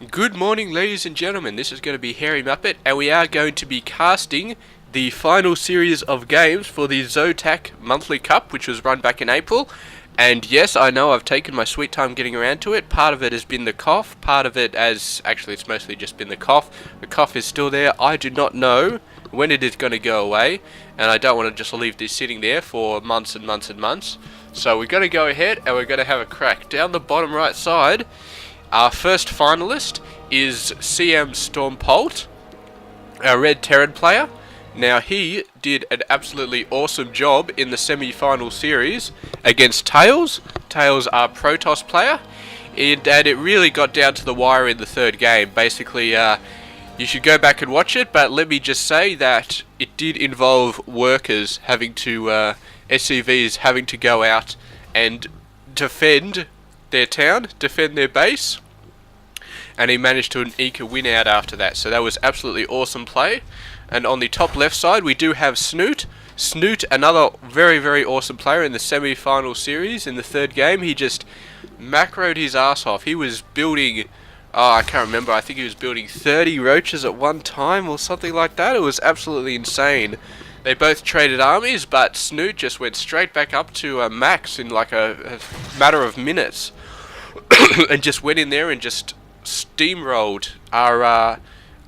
Good morning, ladies and gentlemen. This is going to be Hairy Muppet, and we are going to be casting the final series of games for the ZOTAC Monthly Cup, which was run back in April. And yes, I know I've taken my sweet time getting around to it. Part of it has been the cough, part of it actually it's mostly just been the cough. The cough is still there. I do not know when it is going to go away, and I don't want to just leave this sitting there for months and months and months. So we're going to go ahead and we're going to have a crack. Down the bottom right side, our first finalist is CM Storm Polt, our red Terran player. Now he did an absolutely awesome job in the semi-final series against Tails. Tails, our Protoss player, and it really got down to the wire in the third game. Basically, you should go back and watch it, but let me just say that it did involve workers having to, SCVs having to go out and defend their town, defend their base, and he managed to eke a win out after that. So that was absolutely awesome play. And on the top left side we do have Snute. Snute, another very, very awesome player in the semi-final series. In the third game he just macroed his ass off. He was building, I can't remember, I think he was building 30 roaches at one time or something like that. It was absolutely insane. They both traded armies, but Snute just went straight back up to a max in like a matter of minutes. And just went in there and just steamrolled our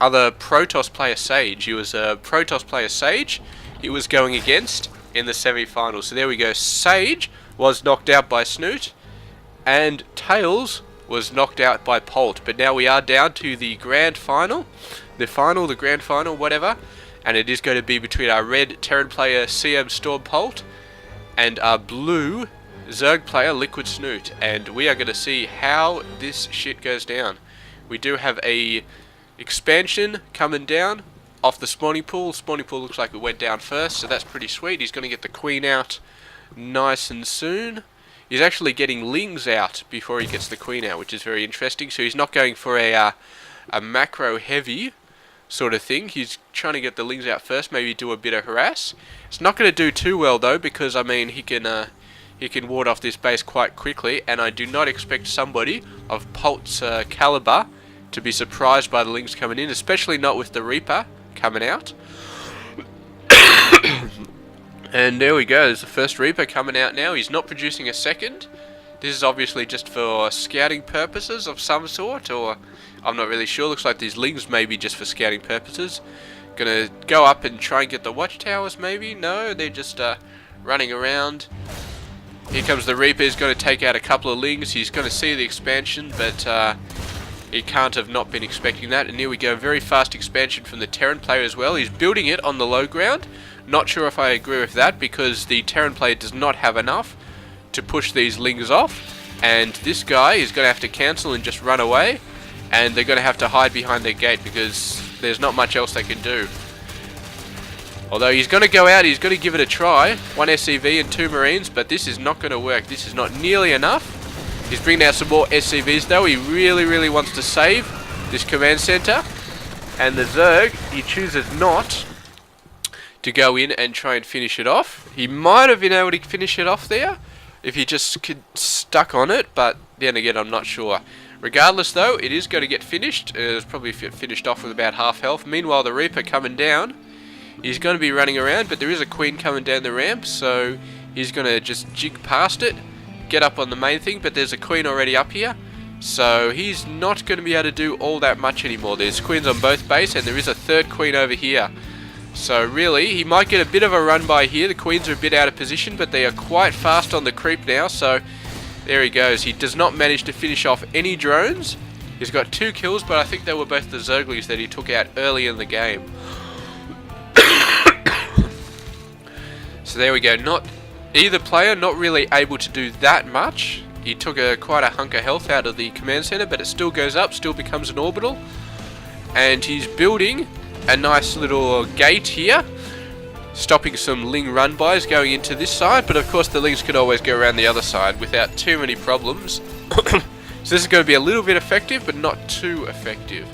other Protoss player Sage. He was a Protoss player Sage he was going against in the semi-final. So there we go. Sage was knocked out by Snute, and Tails was knocked out by Polt. But now we are down to the grand final, the grand final, whatever. And it is going to be between our red Terran player CM Storm Polt and our blue Zerg player Liquid Snute. And we are going to see how this shit goes down. We do have a expansion coming down off the spawning pool. Spawning pool looks like it went down first, so that's pretty sweet. He's going to get the queen out nice and soon. He's actually getting lings out before he gets the queen out, which is very interesting. So he's not going for a macro heavy sort of thing. He's trying to get the lings out first, maybe do a bit of harass. It's not going to do too well though, because I mean he can ward off this base quite quickly, and I do not expect somebody of Polt's caliber to be surprised by the lings coming in, especially not with the Reaper coming out. And there we go, there's the first Reaper coming out now. He's not producing a second. This is obviously just for scouting purposes of some sort, or I'm not really sure. Looks like these lings may be just for scouting purposes. Gonna go up and try and get the watchtowers maybe? No, they're just running around. Here comes the Reaper. He's going to take out a couple of lings. He's going to see the expansion, but he can't have not been expecting that. And here we go, very fast expansion from the Terran player as well. He's building it on the low ground. Not sure if I agree with that, because the Terran player does not have enough to push these lings off. And this guy is going to have to cancel and just run away. And they're going to have to hide behind their gate, because there's not much else they can do. Although he's going to go out, he's going to give it a try. 1 SCV and 2 Marines, but this is not going to work. This is not nearly enough. He's bringing out some more SCVs though. He really, really wants to save this command center. And the Zerg, he chooses not to go in and try and finish it off. He might have been able to finish it off there if he just stuck on it, but then again, I'm not sure. Regardless though, it is going to get finished. It's probably finished off with about half health. Meanwhile, the Reaper coming down. He's going to be running around, but there is a queen coming down the ramp, so he's going to just jig past it, get up on the main thing, but there's a queen already up here, so he's not going to be able to do all that much anymore. There's queens on both base, and there is a third queen over here. So really, he might get a bit of a run by here. The queens are a bit out of position, but they are quite fast on the creep now, so there he goes. He does not manage to finish off any drones. He's got 2 kills, but I think they were both the Zerglies that he took out early in the game. So there we go, either player not really able to do that much. He took quite a hunk of health out of the command center, but it still goes up, still becomes an orbital. And he's building a nice little gate here, stopping some ling run-bys going into this side, but of course the lings could always go around the other side without too many problems. So this is going to be a little bit effective, but not too effective.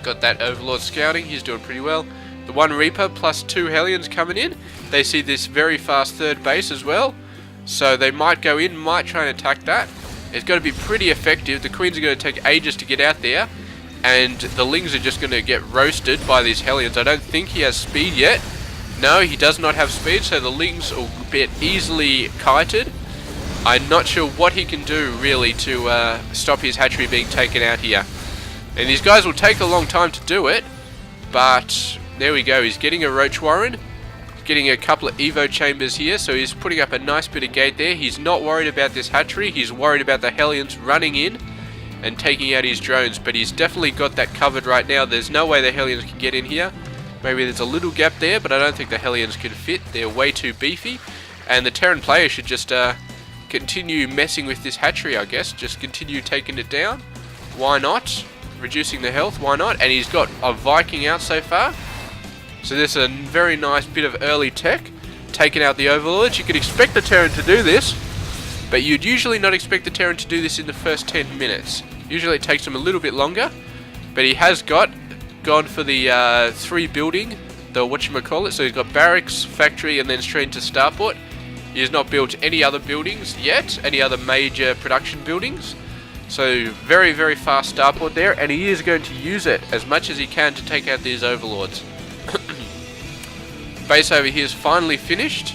Got that Overlord scouting, he's doing pretty well. The 1 Reaper plus 2 Hellions coming in. They see this very fast third base as well, so they might go in, might try and attack that. It's got to be pretty effective. The Queens are going to take ages to get out there, and the Lings are just going to get roasted by these Hellions. I don't think he has speed yet. No, he does not have speed, so the Lings will get easily kited. I'm not sure what he can do, really, to stop his hatchery being taken out here. And these guys will take a long time to do it, but there we go. He's getting a Roach Warren. He's getting a couple of Evo chambers here, so he's putting up a nice bit of gate there. He's not worried about this hatchery. He's worried about the Hellions running in and taking out his drones, but he's definitely got that covered right now. There's no way the Hellions can get in here. Maybe there's a little gap there, but I don't think the Hellions can fit. They're way too beefy, and the Terran player should just continue messing with this hatchery, I guess. Just continue taking it down. Why not? Reducing the health, why not? And he's got a Viking out so far. So this is a very nice bit of early tech. Taking out the Overlords. You could expect the Terran to do this, but you'd usually not expect the Terran to do this in the first 10 minutes. Usually it takes him a little bit longer, but he has gone for the 3 building, the whatchamacallit. So he's got barracks, factory, and then straight into starport. He has not built any other buildings yet, any other major production buildings. So very, very fast starport there, and he is going to use it as much as he can to take out these Overlords. Base over here is finally finished.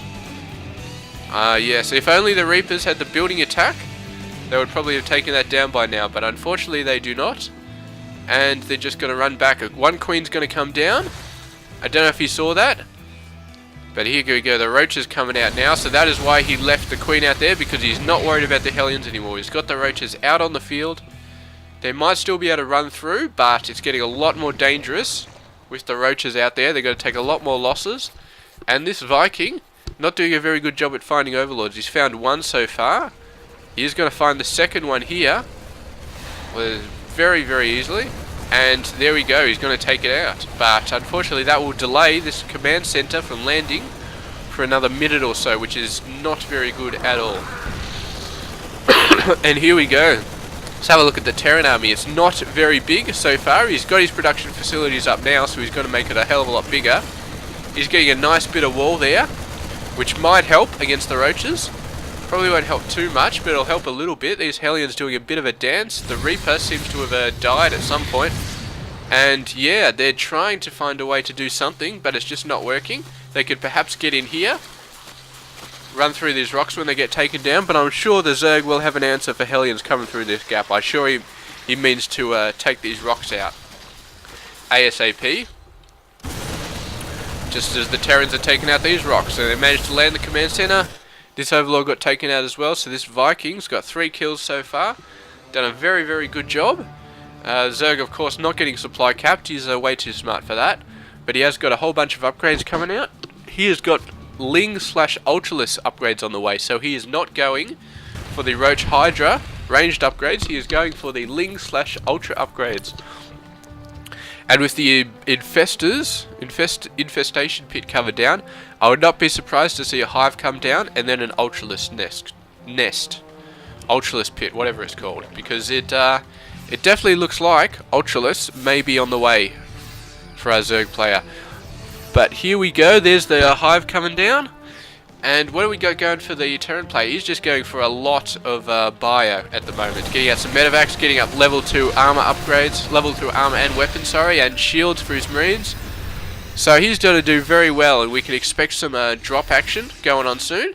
Yes, if only the Reapers had the building attack, they would probably have taken that down by now, but unfortunately they do not. And they're just going to run back. One Queen's going to come down. I don't know if he saw that, but here we go. The Roach is coming out now, so that is why he left the Queen out there, because he's not worried about the Hellions anymore. He's got the Roaches out on the field. They might still be able to run through, but it's getting a lot more dangerous with the Roaches out there. They're going to take a lot more losses. And this Viking, not doing a very good job at finding Overlords. He's found one so far. He's going to find the second one here very, very easily. And there we go, he's going to take it out. But unfortunately that will delay this command center from landing for another minute or so, which is not very good at all. And here we go. Let's have a look at the Terran army. It's not very big so far. He's got his production facilities up now, so he's going to make it a hell of a lot bigger. He's getting a nice bit of wall there, which might help against the Roaches. Probably won't help too much, but it'll help a little bit. These Hellions doing a bit of a dance. The Reaper seems to have died at some point. And yeah, they're trying to find a way to do something, but it's just not working. They could perhaps get in here, run through these rocks when they get taken down, but I'm sure the Zerg will have an answer for Hellions coming through this gap. I'm sure he means to take these rocks out ASAP. Just as the Terrans are taking out these rocks. So they managed to land the command center. This Overlord got taken out as well, so this Viking's got 3 kills so far. Done a very, very good job. Zerg, of course, not getting supply capped. He's way too smart for that. But he has got a whole bunch of upgrades coming out. He has got Ling/Ultralisk upgrades on the way, so he is not going for the Roach Hydra ranged upgrades. He is going for the Ling/Ultra upgrades. And with the infestation pit covered down, I would not be surprised to see a hive come down and then an Ultralisk nest. Ultralisk pit, whatever it's called. Because it definitely looks like Ultralisk may be on the way for our Zerg player. But here we go, there's the hive coming down. And where do we go going for the Terran player? He's just going for a lot of bio at the moment. Getting out some medevacs, getting up level 2 armor upgrades, level 2 armor and weapons, sorry, and shields for his marines. So he's going to do very well, and we can expect some drop action going on soon.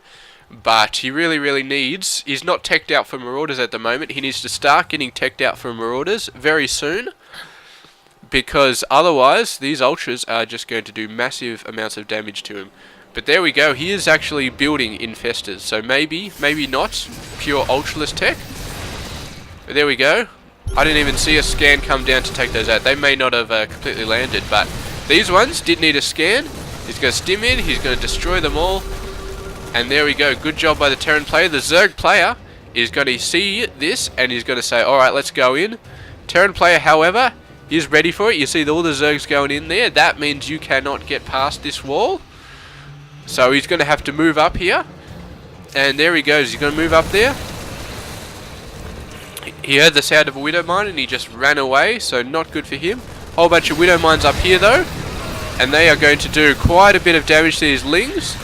But he really, really needs, he's not teched out for Marauders at the moment. He needs to start getting teched out for Marauders very soon, because otherwise these Ultras are just going to do massive amounts of damage to him. But there we go, he is actually building infestors, so maybe not pure Ultralisk tech. But there we go. I didn't even see a scan come down to take those out. They may not have completely landed, but these ones did need a scan. He's going to stim in, he's going to destroy them all. And there we go, good job by the Terran player. The Zerg player is going to see this and he's going to say, alright, let's go in. Terran player, however, is ready for it. You see all the Zergs going in there. That means you cannot get past this wall. So he's going to have to move up here. And there he goes. He's going to move up there. He heard the sound of a Widow Mine and he just ran away. So not good for him. Whole bunch of Widow Mines up here though. And they are going to do quite a bit of damage to these Lings.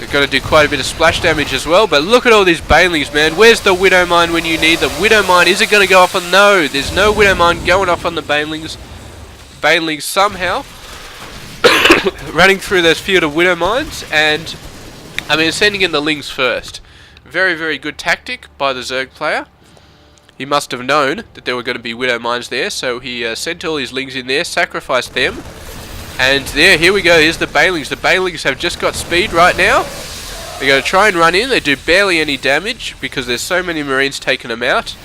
They're going to do quite a bit of splash damage as well. But look at all these banelings, man. Where's the Widow Mine when you need them? Widow Mine, is it going to go off on... No, there's no Widow Mine going off on the banelings. Banelings somehow running through those field of Widow Mines. And, I mean, sending in the Lings first. Very, very good tactic by the Zerg player. He must have known that there were going to be Widow Mines there, so he sent all his Lings in there, sacrificed them, and there, here we go, here's the Banelings. The Banelings have just got speed right now. They're going to try and run in, they do barely any damage, because there's so many Marines taking them out,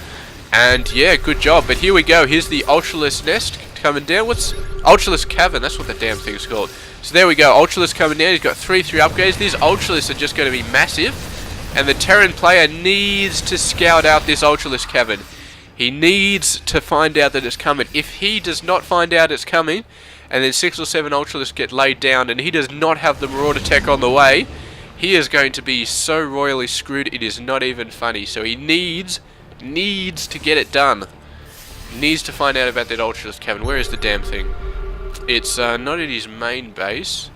and yeah, good job. But here we go, here's the Ultralisk nest coming down. What's Ultralisk Cavern? That's what the damn thing's called. So there we go, Ultralisk coming down, he's got 3 upgrades. These Ultralisks are just going to be massive. And the Terran player needs to scout out this Ultralisk Cavern. He needs to find out that it's coming. If he does not find out it's coming, and then 6 or 7 Ultralisks get laid down, and he does not have the Marauder tech on the way, he is going to be so royally screwed, it is not even funny. So he needs to get it done. Needs to find out about that Ultralisk Cavern. Where is the damn thing? It's not at his main base.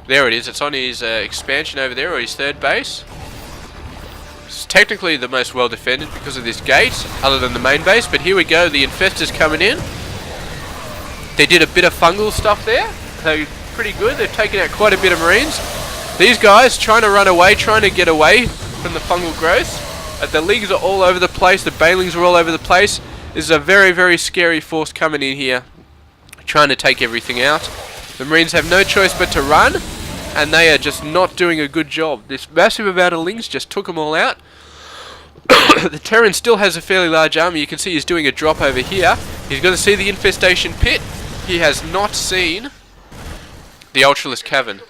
There it is. It's on his expansion over there, or his 3rd base. It's technically the most well defended because of this gate, other than the main base. But here we go, the Infestors coming in. They did a bit of fungal stuff there. They're pretty good. They've taken out quite a bit of Marines. These guys trying to run away, trying to get away from the fungal growth. The Lings are all over the place. The Banelings are all over the place. This is a very, very scary force coming in here, trying to take everything out. The Marines have no choice but to run, and they are just not doing a good job. This massive amount of Lings just took them all out. The Terran still has a fairly large army. You can see he's doing a drop over here. He's going to see the infestation pit. He has not seen the Ultralisk Cavern.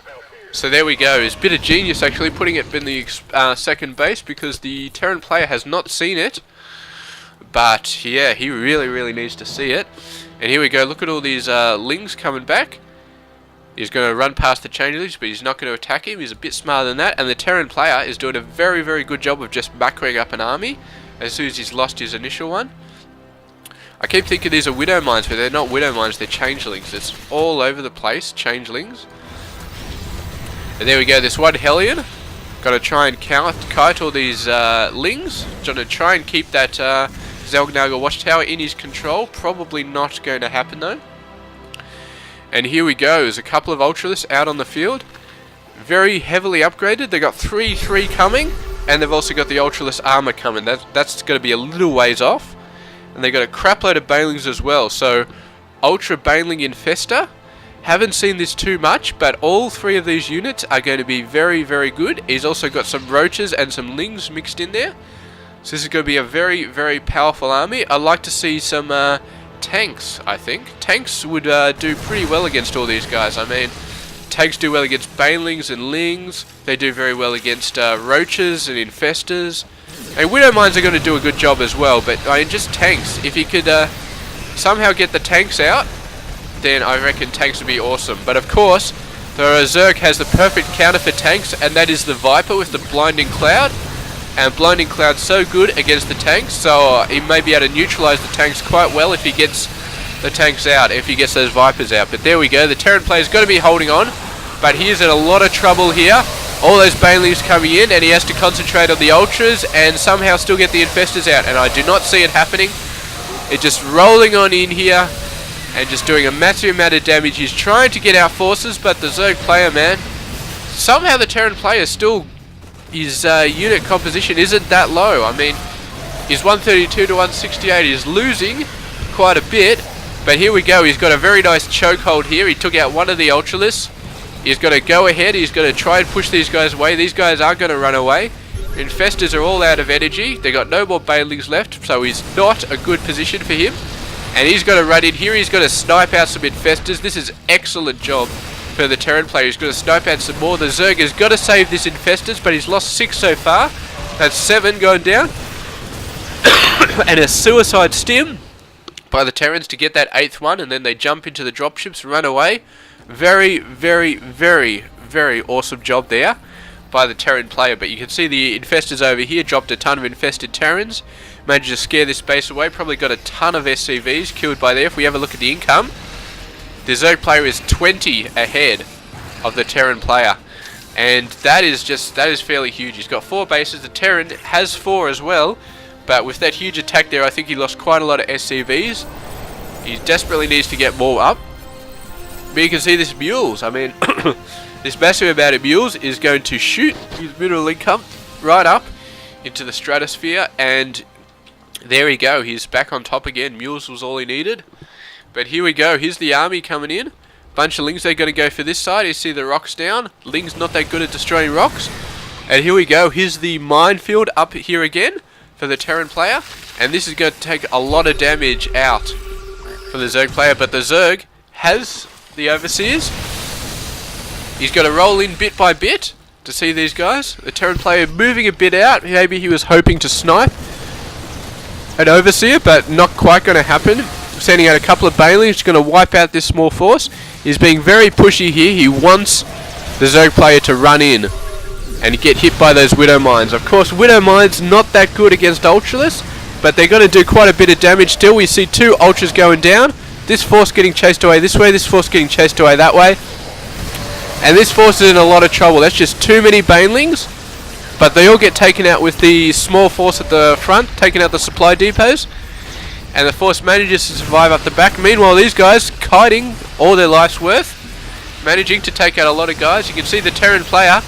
So there we go. It's a bit of genius actually putting it in the 2nd base, because the Terran player has not seen it. But yeah, he really needs to see it. And here we go. Look at all these Lings coming back. He's going to run past the changelings, but he's not going to attack him. He's a bit smarter than that. And the Terran player is doing a very good job of just macroing up an army as soon as he's lost his initial one. I keep thinking these are Widow Mines, but they're not Widow Mines, they're changelings. It's all over the place, changelings. And there we go, this one Hellion. Got to try and kite all these Lings. Going to try and keep that Zelgnaga watchtower in his control. Probably not going to happen though. And here we go, there's a couple of Ultralisks out on the field. Very heavily upgraded. They got 3 coming, and they've also got the Ultralisk armor coming. That's going to be a little ways off. And they got a crap load of Banelings as well. So, Ultra Baneling Infestor. Haven't seen this too much, but all 3 of these units are going to be very good. He's also got some Roaches and some Lings mixed in there. So this is going to be a very powerful army. I'd like to see some tanks, I think. Tanks would do pretty well against all these guys. I mean, tanks do well against Banelings and Lings. They do very well against Roaches and Infestors. And Widow Mines are going to do a good job as well, but I mean, just tanks. If you could somehow get the tanks out, then I reckon tanks would be awesome. But of course, the Zerg has the perfect counter for tanks, and that is the Viper with the Blinding Cloud. And Blinding Cloud's so good against the tanks, so he may be able to neutralise the tanks quite well if he gets the tanks out, if he gets those Vipers out. But there we go, the Terran player's got to be holding on, but he's in a lot of trouble here. All those Banelings coming in, and he has to concentrate on the Ultras and somehow still get the Infestors out, and I do not see it happening. It's just rolling on in here and just doing a massive amount of damage. He's trying to get out forces, but the Zerg player, man, somehow the Terran player still, his unit composition isn't that low. I mean, his 132 to 168 is losing quite a bit, but here we go. He's got a very nice chokehold here. He took out one of the Ultralisks. He's going to go ahead. He's going to try and push these guys away. These guys are going to run away. Infestors are all out of energy. They got no more Banelings left, so he's not a good position for him. And he's going to run in here. He's going to snipe out some Infestors. This is excellent job for the Terran player. He's going to snipe out some more. The Zerg has got to save this Infestors, but he's lost 6 so far. That's 7 going down. And a suicide stim by the Terrans to get that 8th one, and then they jump into the dropships, run away. Very awesome job there by the Terran player. But you can see the Infestors over here dropped a ton of infested Terrans. Managed to scare this base away. Probably got a ton of SCVs killed by there. If we have a look at the income, the Zerg player is 20 ahead of the Terran player. And that is fairly huge. He's got 4 bases. The Terran has 4 as well. But with that huge attack there, I think he lost quite a lot of SCVs. He desperately needs to get more up. But you can see this mules. I mean, this massive amount of mules is going to shoot his mineral income right up into the stratosphere. And there we go. He's back on top again. Mules was all he needed. But here we go. Here's the army coming in. Bunch of Lings, they're going to go for this side. You see the rocks down. Ling's not that good at destroying rocks. And here we go. Here's the minefield up here again for the Terran player. And this is going to take a lot of damage out for the Zerg player. But the Zerg has the overseers. He's got to roll in bit by bit to see these guys. The Terran player moving a bit out. Maybe he was hoping to snipe an overseer, but not quite going to happen. Sending out a couple of Banelings, going to wipe out this small force. He's being very pushy here. He wants the Zerg player to run in and get hit by those Widow Mines. Of course, Widow Mines not that good against Ultralists, but they're going to do quite a bit of damage still. We see 2 Ultras going down. This force getting chased away this way, this force getting chased away that way. And this force is in a lot of trouble. That's just too many Banelings, but they all get taken out with the small force at the front, taking out the supply depots. And the force manages to survive up the back. Meanwhile, these guys kiting all their life's worth, managing to take out a lot of guys. You can see the Terran player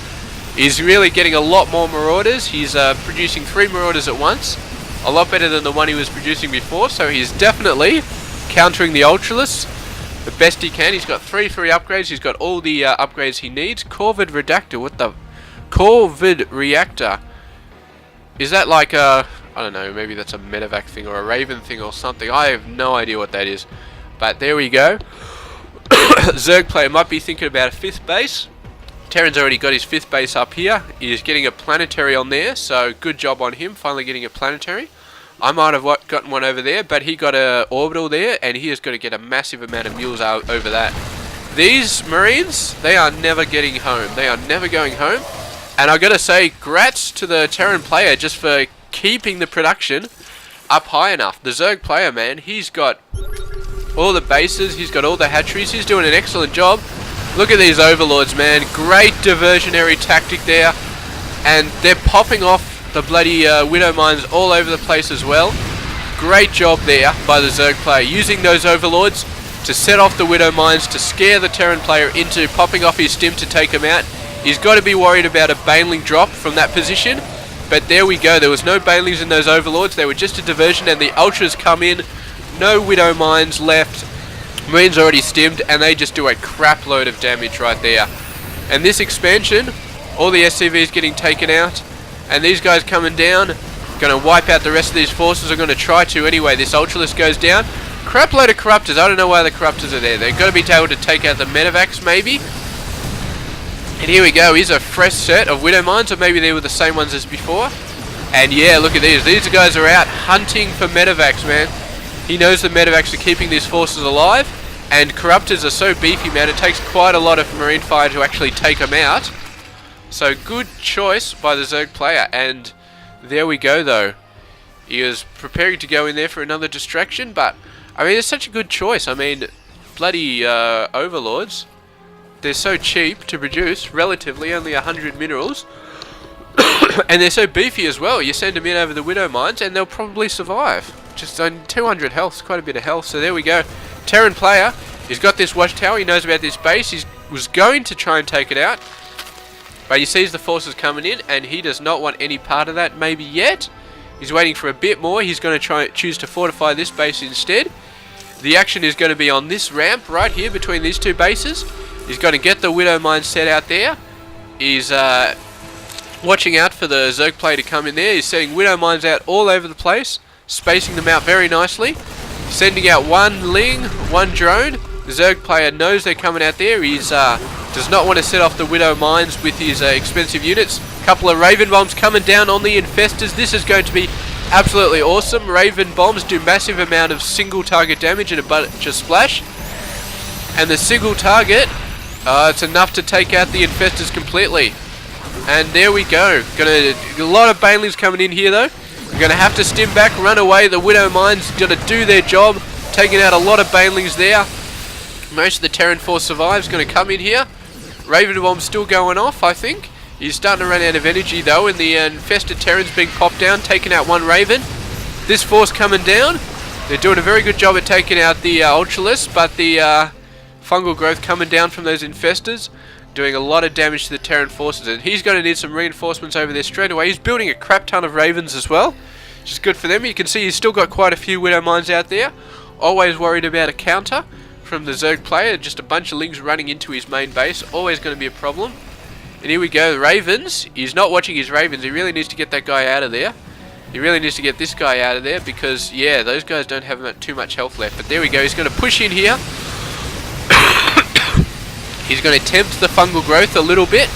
is really getting a lot more Marauders. He's producing 3 Marauders at once. A lot better than the one he was producing before. So he's definitely countering the Ultralists the best he can. He's got 3 free upgrades. He's got all the upgrades he needs. Corvid Redactor. What the? Corvid Reactor. Is that like a... I don't know, maybe that's a medevac thing or a Raven thing or something. I have no idea what that is. But there we go. Zerg player might be thinking about a 5th base. Terran's already got his 5th base up here. He's getting a planetary on there, so good job on him, finally getting a planetary. I might have gotten one over there, but he got a orbital there, and he is going to get a massive amount of mules out over that. These Marines, they are never getting home. They are never going home. And I've got to say, grats to the Terran player just for keeping the production up high enough. The Zerg player, man, he's got all the bases, he's got all the hatcheries, he's doing an excellent job. Look at these overlords, man. Great diversionary tactic there. And they're popping off the bloody Widow Mines all over the place as well. Great job there by the Zerg player, using those overlords to set off the Widow Mines, to scare the Terran player into popping off his stim to take him out. He's got to be worried about a Baneling drop from that position. But there we go, there was no Banelings in those overlords, they were just a diversion, and the Ultras come in, no Widow Mines left, Marines already stimmed, and they just do a crap load of damage right there. And this expansion, all the SCVs getting taken out, and these guys coming down, going to wipe out the rest of these forces, are going to try to anyway. This Ultralist goes down, crap load of Corruptors. I don't know why the Corruptors are there, they've got to be able to take out the Medevacs maybe. And here we go, here's a fresh set of Widow Mines, or maybe they were the same ones as before. And yeah, look at these. These guys are out hunting for Medevacs, man. He knows the Medevacs are keeping these forces alive. And Corruptors are so beefy, man, it takes quite a lot of Marine fire to actually take them out. So good choice by the Zerg player. And there we go, though. He was preparing to go in there for another distraction, but I mean, it's such a good choice. I mean, bloody Overlords. They're so cheap to produce, relatively, only 100 minerals. And they're so beefy as well. You send them in over the Widow Mines and they'll probably survive. Just on 200 health, quite a bit of health. So there we go. Terran player, he's got this watchtower, he knows about this base. He was going to try and take it out, but he sees the forces coming in and he does not want any part of that maybe yet. He's waiting for a bit more. He's going to choose to fortify this base instead. The action is going to be on this ramp right here between these 2 bases. He's going to get the Widow Mine set out there. He's watching out for the Zerg player to come in there. He's setting Widow Mines out all over the place, spacing them out very nicely. Sending out 1 Ling, 1 drone. The Zerg player knows they're coming out there. He does not want to set off the Widow Mines with his expensive units. Couple of Raven Bombs coming down on the Infestors. This is going to be absolutely awesome. Raven Bombs do massive amount of single target damage and a bunch of splash. And the single target, it's enough to take out the Infestors completely. And there we go. A lot of Banelings coming in here though. We're going to have to stim back, run away. The Widow Mines going to do their job, taking out a lot of Banelings there. Most of the Terran force survives. Going to come in here, Raven Bomb's still going off, I think. He's starting to run out of energy though, and the infested Terran's being popped down, taking out one Raven. This force coming down. They're doing a very good job at taking out the Ultralisk, but the fungal growth coming down from those infestors, doing a lot of damage to the Terran forces, and he's going to need some reinforcements over there straight away. He's building a crap ton of Ravens as well, which is good for them. You can see he's still got quite a few Widow Mines out there. Always worried about a counter from the Zerg player, just a bunch of Lings running into his main base, always going to be a problem. And here we go, the Ravens. He's not watching his Ravens. He really needs to get that guy out of there. He really needs to get this guy out of there because, yeah, those guys don't have too much health left. But there we go, he's going to push in here. He's going to tempt the fungal growth a little bit.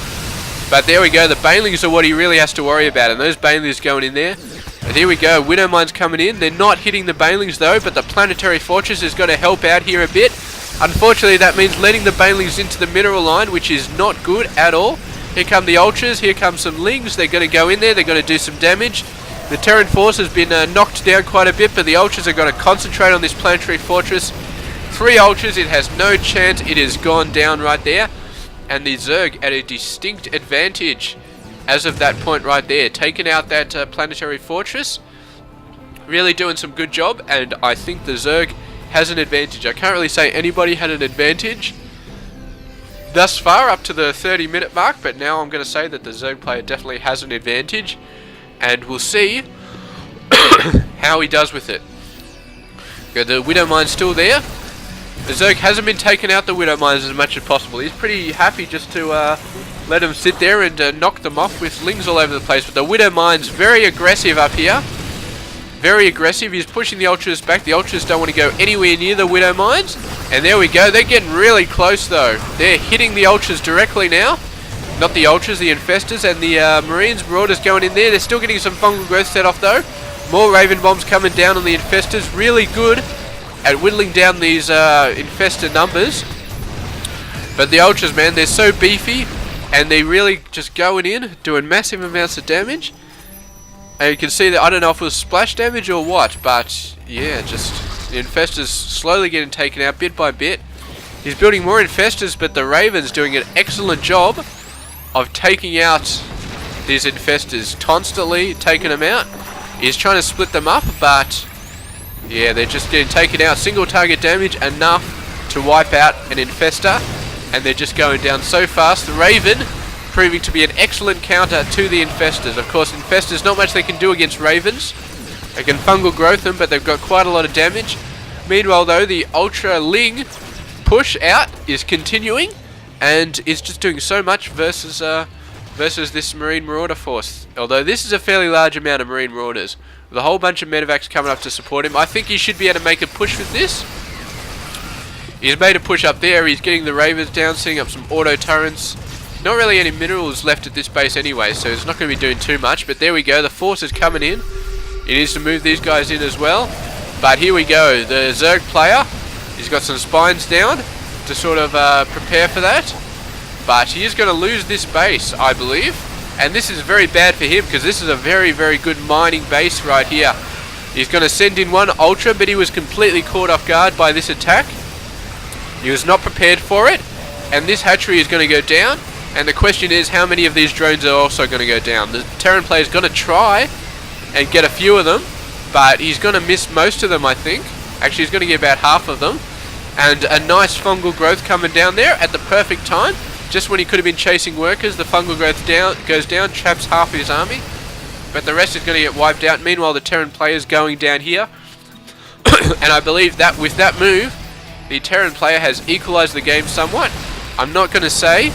But there we go, the Banelings are what he really has to worry about. And those Banelings going in there. But here we go, Widow Mines coming in. They're not hitting the Banelings though, but the Planetary Fortress is going to help out here a bit. Unfortunately, that means letting the Banelings into the mineral line, which is not good at all. Here come the Ultras, here come some Lings. They're going to go in there, they're going to do some damage. The Terran force has been knocked down quite a bit, but the Ultras are going to concentrate on this Planetary Fortress. 3 Ultras, it has no chance, it has gone down right there. And the Zerg at a distinct advantage as of that point right there. Taking out that Planetary Fortress. Really doing some good job, and I think the Zerg has an advantage. I can't really say anybody had an advantage thus far up to the 30-minute mark, but now I'm going to say that the Zerg player definitely has an advantage. And we'll see how he does with it. Got the Widow Mine's still there. The Zerg hasn't been taking out the Widow Mines as much as possible. He's pretty happy just to let them sit there and knock them off with Lings all over the place. But the Widow Mine's very aggressive up here. Very aggressive. He's pushing the Ultras back. The Ultras don't want to go anywhere near the Widow Mines. And there we go. They're getting really close though. They're hitting the Ultras directly now. Not the Ultras, the Infestors, and the Marines. Marauders going in there. They're still getting some fungal growth set off though. More Raven Bombs coming down on the Infestors. Really good at whittling down these infestor numbers. But the Ultras, man, they're so beefy, and they really just going in, doing massive amounts of damage. And you can see that, I don't know if it was splash damage or what, but yeah, just the Infestors slowly getting taken out bit by bit. He's building more Infestors, but the Ravens doing an excellent job of taking out these Infestors, constantly taking them out. He's trying to split them up, but yeah, they're just getting taken out. Single target damage enough to wipe out an Infestor, and they're just going down so fast. The Raven proving to be an excellent counter to the Infestors. Of course, Infestors, not much they can do against Ravens. They can fungal growth them, but they've got quite a lot of damage. Meanwhile though, the Ultra Ling push out is continuing, and is just doing so much versus this Marine Marauder force. Although this is a fairly large amount of Marine Marauders, with a whole bunch of medevacs coming up to support him. I think he should be able to make a push with this. He's made a push up there. He's getting the Ravens down, setting up some auto turrets. Not really any minerals left at this base anyway, so it's not going to be doing too much. But there we go. The force is coming in. He needs to move these guys in as well. But here we go. The Zerg player, he's got some spines down to sort of prepare for that. But he is going to lose this base, I believe. And this is very bad for him, because this is a very, very good mining base right here. He's going to send in one Ultra, but he was completely caught off guard by this attack. He was not prepared for it. And this hatchery is going to go down. And the question is, how many of these drones are also going to go down? The Terran player is going to try and get a few of them, but he's going to miss most of them, I think. Actually, he's going to get about half of them. And a nice fungal growth coming down there at the perfect time. Just when he could have been chasing workers, the fungal growth goes down, traps half his army. But the rest is going to get wiped out. Meanwhile, the Terran player is going down here. And I believe that with that move, the Terran player has equalized the game somewhat. I'm not going to say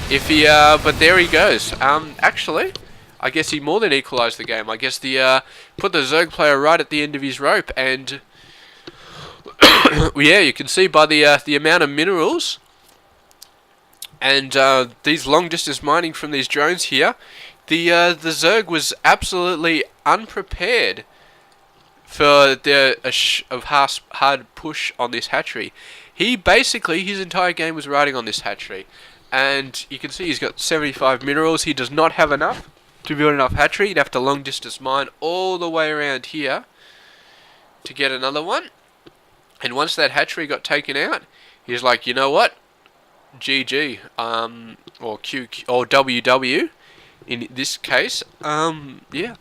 if he, but there he goes. Actually, I guess he more than equalized the game. I guess the put the Zerg player right at the end of his rope, and yeah, you can see by the amount of minerals and these long distance mining from these drones here, the Zerg was absolutely unprepared for the hard push on this hatchery. He basically, his entire game was riding on this hatchery. And you can see he's got 75 minerals. He does not have enough to build enough hatchery. He'd have to long distance mine all the way around here to get another one. And once that hatchery got taken out, he's like, you know what? GG, or Q or WW in this case. Yeah,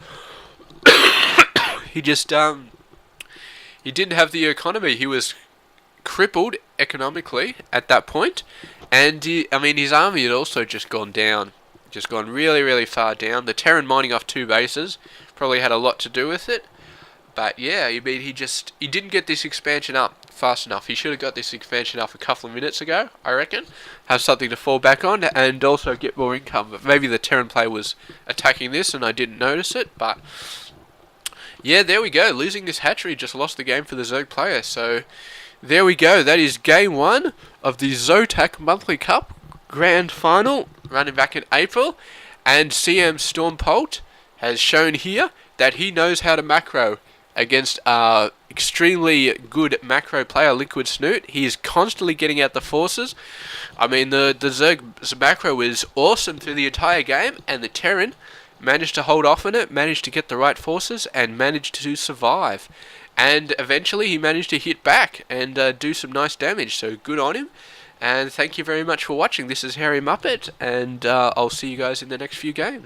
he just he didn't have the economy. He was crippled economically at that point, and I mean his army had also just gone down, just gone really far down. The Terran mining off 2 bases probably had a lot to do with it. But yeah, I mean he didn't get this expansion up fast enough. He should have got this expansion up a couple of minutes ago, I reckon. Have something to fall back on and also get more income. But maybe the Terran player was attacking this and I didn't notice it. But yeah, there we go. Losing this hatchery just lost the game for the Zerg player. So there we go. That is game 1 of the ZOTAC Monthly Cup Grand Final, running back in April. And CM Storm Polt has shown here that he knows how to macro against extremely good macro player, Liquid Snute. He is constantly getting out the forces. I mean, the Zerg's macro was awesome through the entire game, and the Terran managed to hold off on it, managed to get the right forces, and managed to survive. And eventually he managed to hit back and do some nice damage, so good on him. And thank you very much for watching. This is Harry Muppet, and I'll see you guys in the next few games.